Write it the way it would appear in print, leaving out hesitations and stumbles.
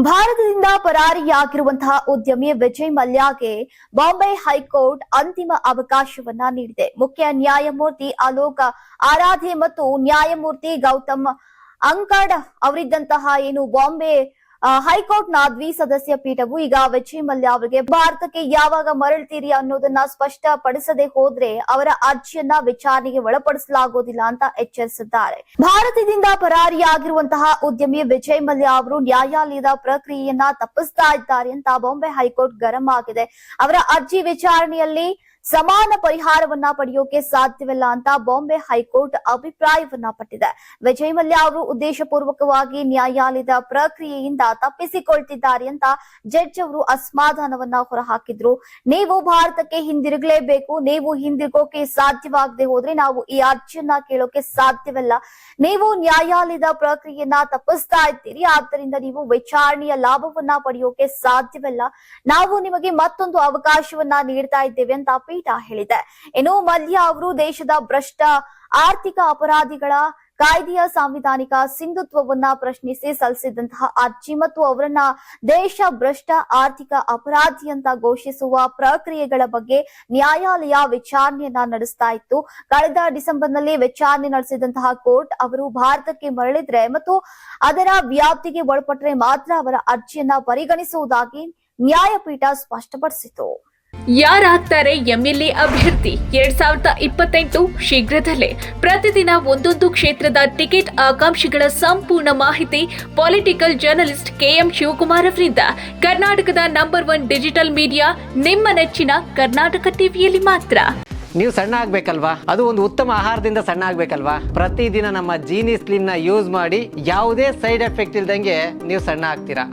ಭಾರತದಿಂದ ಪರಾರಿಯಾಗಿರುವಂತಹ ಉದ್ಯಮಿ ವಿಜಯ್ ಮಲ್ಯಗೆ ಬಾಂಬೆ ಹೈಕೋರ್ಟ್ ಅಂತಿಮ ಅವಕಾಶವನ್ನ ನೀಡಿದೆ. ಮುಖ್ಯ ನ್ಯಾಯಮೂರ್ತಿ ಅಲೋಕ್ ಆರಾಧೆ ಮತ್ತು ನ್ಯಾಯಮೂರ್ತಿ ಗೌತಮ್ ಅಂಕಡ್ ಅವರಿದ್ದಂತಹ ಬಾಂಬೆ ಹೈಕೋರ್ಟ್ನ ದ್ವಿಸದಸ್ಯ ಪೀಠವು ಈಗ ವಿಜಯ್ ಮಲ್ಯ ಅವರಿಗೆ ಭಾರತಕ್ಕೆ ಯಾವಾಗ ಮರಳ್ತೀರಿ ಅನ್ನೋದನ್ನ ಸ್ಪಷ್ಟಪಡಿಸದೆ ಹೋದ್ರೆ ಅವರ ಅರ್ಜಿಯನ್ನ ವಿಚಾರಣೆಗೆ ಒಳಪಡಿಸಲಾಗುವುದಿಲ್ಲ ಅಂತ ಎಚ್ಚರಿಸಿದ್ದಾರೆ. ಭಾರತದಿಂದ ಪರಾರಿಯಾಗಿರುವಂತಹ ಉದ್ಯಮಿ ವಿಜಯ್ ಮಲ್ಯ ಅವರು ನ್ಯಾಯಾಲಯದ ಪ್ರಕ್ರಿಯೆಯನ್ನ ತಪ್ಪಿಸ್ತಾ ಇದ್ದಾರೆ ಅಂತ ಬಾಂಬೆ ಹೈಕೋರ್ಟ್ ಗರಂ ಆಗಿದೆ. ಅವರ ಅರ್ಜಿ ವಿಚಾರಣೆಯಲ್ಲಿ ಸಮಾನ ಪರಿಹಾರವನ್ನ ಪಡೆಯೋಕೆ ಸಾಧ್ಯವಿಲ್ಲ ಅಂತ ಬಾಂಬೆ ಹೈಕೋರ್ಟ್ ಅಭಿಪ್ರಾಯವನ್ನ ಪಟ್ಟಿದೆ. ವಿಜಯ್ ಮಲ್ಯ ಅವರು ಉದ್ದೇಶಪೂರ್ವಕವಾಗಿ ನ್ಯಾಯಾಲಯದ ಪ್ರಕ್ರಿಯೆಯಿಂದ ತಪ್ಪಿಸಿಕೊಳ್ತಿದ್ದಾರೆ ಅಂತ ಜಡ್ಜ್ ಅವರು ಅಸಮಾಧಾನವನ್ನ ಹೊರಹಾಕಿದ್ರು. ನೀವು ಭಾರತಕ್ಕೆ ಹಿಂದಿರುಗಲೇಬೇಕು, ನೀವು ಹಿಂದಿರುಗೋಕೆ ಸಾಧ್ಯವಾಗದೆ ಹೋದ್ರೆ ನಾವು ಈ ಅರ್ಜಿಯನ್ನ ಕೇಳೋಕೆ ಸಾಧ್ಯವಿಲ್ಲ. ನೀವು ನ್ಯಾಯಾಲಯದ ಪ್ರಕ್ರಿಯೆಯನ್ನ ತಪ್ಪಿಸ್ತಾ ಇದ್ದೀರಿ, ಆದ್ದರಿಂದ ನೀವು ವಿಚಾರಣೆಯ ಲಾಭವನ್ನ ಪಡೆಯೋಕೆ ಸಾಧ್ಯವಿಲ್ಲ. ನಾವು ನಿಮಗೆ ಮತ್ತೊಂದು ಅವಕಾಶವನ್ನ ನೀಡ್ತಾ ಇದ್ದೇವೆ ಅಂತ ಪೀಠ ಹೇಳಿದೆ. ಇನ್ನು ಮಲ್ಯ ಅವರು ದೇಶದ ಭ್ರಷ್ಟ ಆರ್ಥಿಕ ಅಪರಾಧಿಗಳ ಕಾಯ್ದೆಯ ಸಾಂವಿಧಾನಿಕ ಸಿಂಧುತ್ವವನ್ನ ಪ್ರಶ್ನಿಸಿ ಸಲ್ಲಿಸಿದಂತಹ ಅರ್ಜಿ ಮತ್ತು ಅವರನ್ನ ದೇಶ ಭ್ರಷ್ಟ ಆರ್ಥಿಕ ಅಪರಾಧಿ ಅಂತ ಘೋಷಿಸುವ ಪ್ರಕ್ರಿಯೆಗಳ ಬಗ್ಗೆ ನ್ಯಾಯಾಲಯ ವಿಚಾರಣೆಯನ್ನ ನಡೆಸ್ತಾ ಇತ್ತು. ಕಳೆದ ಡಿಸೆಂಬರ್ನಲ್ಲಿ ವಿಚಾರಣೆ ನಡೆಸಿದಂತಹ ಕೋರ್ಟ್ ಅವರು ಭಾರತಕ್ಕೆ ಮರಳಿದ್ರೆ ಮತ್ತು ಅದರ ವ್ಯಾಪ್ತಿಗೆ ಒಳಪಟ್ಟರೆ ಮಾತ್ರ ಅವರ ಅರ್ಜಿಯನ್ನ ಪರಿಗಣಿಸುವುದಾಗಿ ನ್ಯಾಯಪೀಠ ಸ್ಪಷ್ಟಪಡಿಸಿತು. ಯಾರಾಗ್ತಾರೆ ಎಂಎಲ್ಎ ಅಭ್ಯರ್ಥಿ 2028 ಶೀಘ್ರದಲ್ಲೇ. ಪ್ರತಿದಿನ ಒಂದೊಂದು ಕ್ಷೇತ್ರದ ಟಿಕೆಟ್ ಆಕಾಂಕ್ಷಿಗಳ ಸಂಪೂರ್ಣ ಮಾಹಿತಿ ಪೊಲಿಟಿಕಲ್ ಜರ್ನಲಿಸ್ಟ್ ಕೆಎಂ ಶಿವಕುಮಾರ್ ಅವರಿಂದ. ಕರ್ನಾಟಕದ ನಂಬರ್ 1 ಡಿಜಿಟಲ್ ಮೀಡಿಯಾ ನಿಮ್ಮ ನೆಚ್ಚಿನ ಕರ್ನಾಟಕ ಟಿವಿಯಲ್ಲಿ ಮಾತ್ರ. ನೀವು ಸಣ್ಣ ಆಗ್ಬೇಕಲ್ವಾ? ಅದು ಒಂದು ಉತ್ತಮ ಆಹಾರದಿಂದ ಸಣ್ಣ ಆಗ್ಬೇಕಲ್ವಾ? ಪ್ರತಿದಿನ ನಮ್ಮ ಜೀನಿ ಸ್ಲಿಮ್ ನ ಯೂಸ್ ಮಾಡಿ ಯಾವುದೇ ಸೈಡ್ ಎಫೆಕ್ಟ್ ಇಲ್ದಂಗೆ ನೀವು ಸಣ್ಣ ಆಗ್ತೀರಾ.